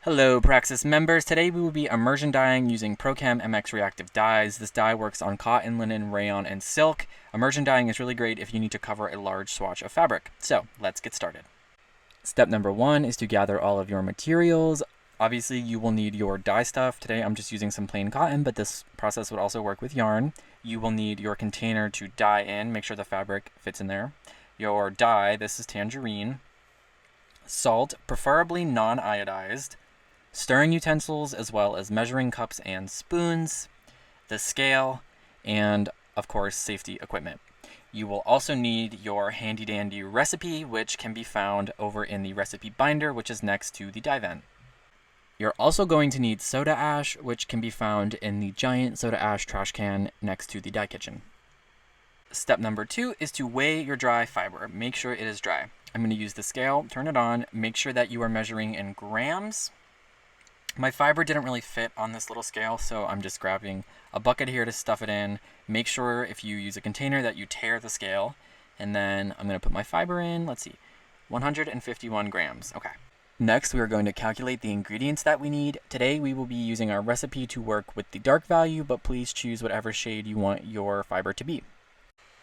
Hello Praxis members, today we will be immersion dyeing using ProChem MX reactive dyes. This dye works on cotton, linen, rayon, and silk. Immersion dyeing is really great if you need to cover a large swatch of fabric. So let's get started. Step number 1 is to gather all of your materials. Obviously you will need your dye stuff. Today I'm just using some plain cotton, but this process would also work with yarn. You will need your container to dye in, make sure the fabric fits in there. Your dye, this is tangerine. Salt, preferably non-iodized. Stirring utensils, as well as measuring cups and spoons, the scale, and of course safety equipment. You will also need your handy dandy recipe, which can be found over in the recipe binder, which is next to the dye vent. You're also going to need soda ash, which can be found in the giant soda ash trash can next to the dye kitchen. Step number 2 is to weigh your dry fiber. Make sure it is dry. I'm going to use the scale, turn it on, make sure that you are measuring in grams. My fiber didn't really fit on this little scale, so I'm just grabbing a bucket here to stuff it in. Make sure if you use a container that you tear the scale. And then I'm going to put my fiber in, let's see, 151 grams. Okay. Next, we are going to calculate the ingredients that we need. Today, we will be using our recipe to work with the dark value, but please choose whatever shade you want your fiber to be.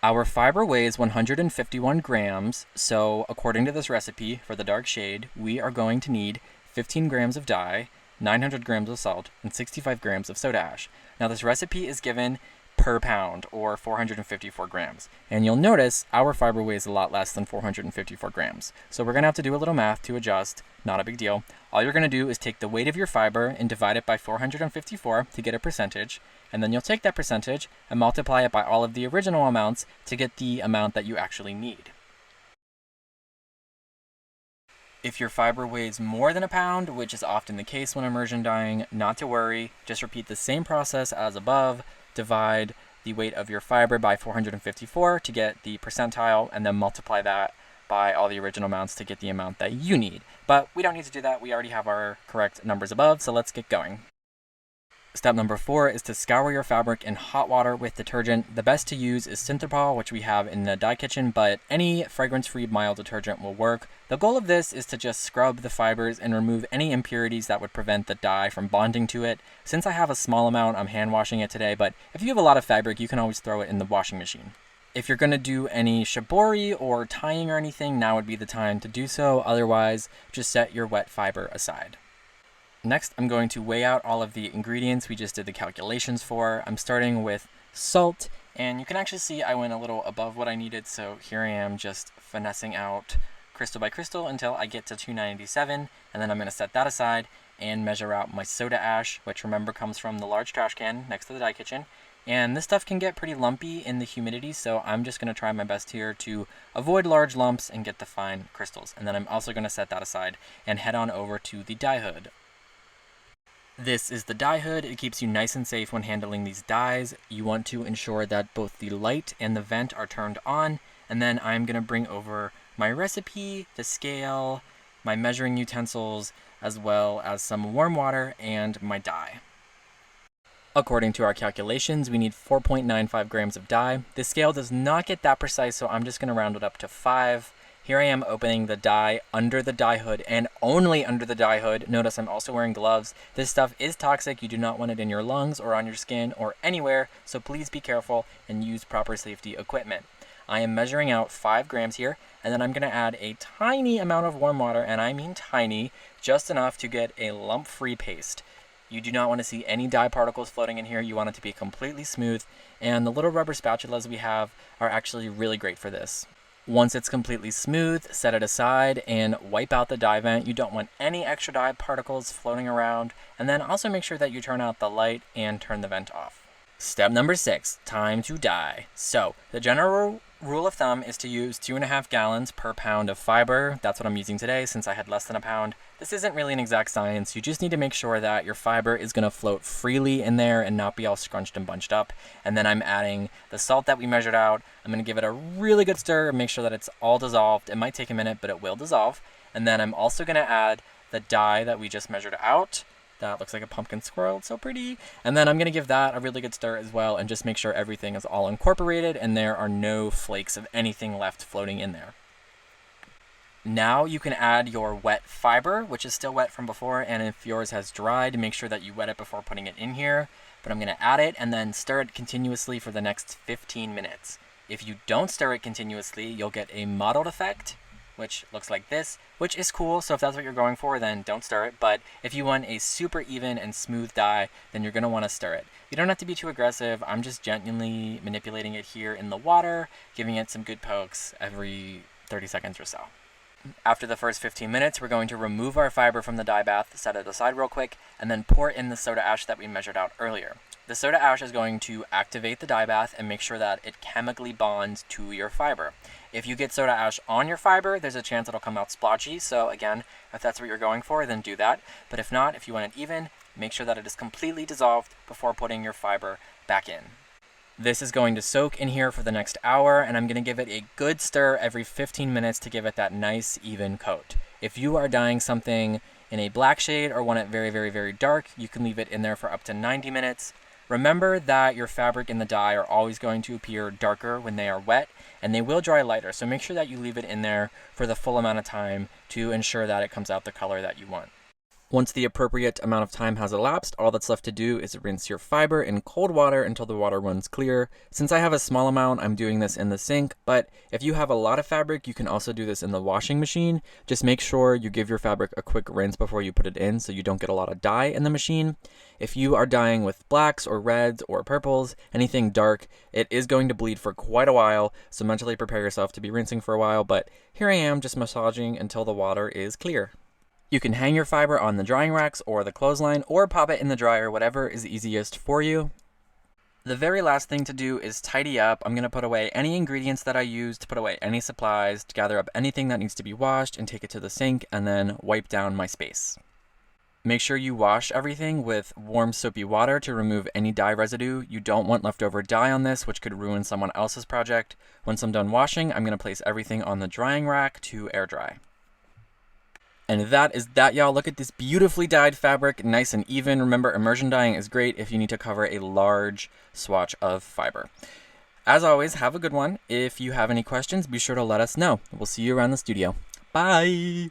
Our fiber weighs 151 grams, so according to this recipe for the dark shade, we are going to need 15 grams of dye, 900 grams of salt, and 65 grams of soda ash. Now this recipe is given per pound, or 454 grams. And you'll notice our fiber weighs a lot less than 454 grams. So we're going to have to do a little math to adjust, not a big deal. All you're going to do is take the weight of your fiber and divide it by 454 to get a percentage, and then you'll take that percentage and multiply it by all of the original amounts to get the amount that you actually need. If your fiber weighs more than a pound, which is often the case when immersion dyeing, not to worry. Just repeat the same process as above. Divide the weight of your fiber by 454 to get the percentile, and then multiply that by all the original amounts to get the amount that you need. But we don't need to do that. We already have our correct numbers above, so let's get going. Step number 4 is to scour your fabric in hot water with detergent. The best to use is Synthropol, which we have in the dye kitchen, but any fragrance-free mild detergent will work. The goal of this is to just scrub the fibers and remove any impurities that would prevent the dye from bonding to it. Since I have a small amount, I'm hand washing it today, but if you have a lot of fabric, you can always throw it in the washing machine. If you're going to do any shibori or tying or anything, now would be the time to do so. Otherwise, just set your wet fiber aside. Next, I'm going to weigh out all of the ingredients we just did the calculations for. I'm starting with salt, and you can actually see I went a little above what I needed, so here I am just finessing out crystal by crystal until I get to 297, and then I'm going to set that aside and measure out my soda ash, which remember comes from the large trash can next to the dye kitchen. And this stuff can get pretty lumpy in the humidity, so I'm just going to try my best here to avoid large lumps and get the fine crystals. And then I'm also going to set that aside and head on over to the dye hood. This is the dye hood. It keeps you nice and safe when handling these dyes. You want to ensure that both the light and the vent are turned on, and then I'm going to bring over my recipe, the scale, my measuring utensils, as well as some warm water and my dye. According to our calculations, we need 4.95 grams of dye. The scale does not get that precise, so I'm just going to round it up to 5. Here I am opening the dye under the dye hood, and only under the dye hood. Notice I'm also wearing gloves. This stuff is toxic. You do not want it in your lungs or on your skin or anywhere, so please be careful and use proper safety equipment. I am measuring out 5 grams here, and then I'm going to add a tiny amount of warm water, and I mean tiny, just enough to get a lump-free paste. You do not want to see any dye particles floating in here. You want it to be completely smooth, and the little rubber spatulas we have are actually really great for this. Once it's completely smooth, set it aside and wipe out the dye vent. You don't want any extra dye particles floating around. And then also make sure that you turn out the light and turn the vent off. Step number 6, time to dye. So the general rule of thumb is to use 2.5 gallons per pound of fiber. That's what I'm using today since I had less than a pound. This isn't really an exact science. You just need to make sure that your fiber is going to float freely in there and not be all scrunched and bunched up. And then I'm adding the salt that we measured out. I'm going to give it a really good stir and make sure that it's all dissolved. It might take a minute, but it will dissolve. And then I'm also going to add the dye that we just measured out. That looks like a pumpkin squirrel. It's so pretty. And then I'm going to give that a really good stir as well and just make sure everything is all incorporated and there are no flakes of anything left floating in there. Now you can add your wet fiber, which is still wet from before, and if yours has dried, make sure that you wet it before putting it in here. But I'm going to add it and then stir it continuously for the next 15 minutes. If you don't stir it continuously, you'll get a mottled effect, which looks like this, which is cool. So if that's what you're going for, then don't stir it. But if you want a super even and smooth dye, then you're going to want to stir it. You don't have to be too aggressive. I'm just gently manipulating it here in the water, giving it some good pokes every 30 seconds or so. After the first 15 minutes, we're going to remove our fiber from the dye bath, set it aside real quick, and then pour in the soda ash that we measured out earlier. The soda ash is going to activate the dye bath and make sure that it chemically bonds to your fiber. If you get soda ash on your fiber, there's a chance it'll come out splotchy. So again, if that's what you're going for, then do that. But if not, if you want it even, make sure that it is completely dissolved before putting your fiber back in. This is going to soak in here for the next hour, and I'm going to give it a good stir every 15 minutes to give it that nice, even coat. If you are dyeing something in a black shade or want it very, very, very dark, you can leave it in there for up to 90 minutes. Remember that your fabric and the dye are always going to appear darker when they are wet, and they will dry lighter, so make sure that you leave it in there for the full amount of time to ensure that it comes out the color that you want. Once the appropriate amount of time has elapsed, all that's left to do is rinse your fiber in cold water until the water runs clear. Since I have a small amount, I'm doing this in the sink, but if you have a lot of fabric, you can also do this in the washing machine. Just make sure you give your fabric a quick rinse before you put it in so you don't get a lot of dye in the machine. If you are dyeing with blacks or reds or purples, anything dark, it is going to bleed for quite a while, so mentally prepare yourself to be rinsing for a while, but here I am just massaging until the water is clear. You can hang your fiber on the drying racks or the clothesline, or pop it in the dryer, whatever is easiest for you. The very last thing to do is tidy up. I'm going to put away any ingredients that I used, put away any supplies, to gather up anything that needs to be washed and take it to the sink, and then wipe down my space. Make sure you wash everything with warm soapy water to remove any dye residue. You don't want leftover dye on this, which could ruin someone else's project. Once I'm done washing, I'm going to place everything on the drying rack to air dry. And that is that, y'all. Look at this beautifully dyed fabric, nice and even. Remember, immersion dyeing is great if you need to cover a large swatch of fiber. As always, have a good one. If you have any questions, be sure to let us know. We'll see you around the studio. Bye!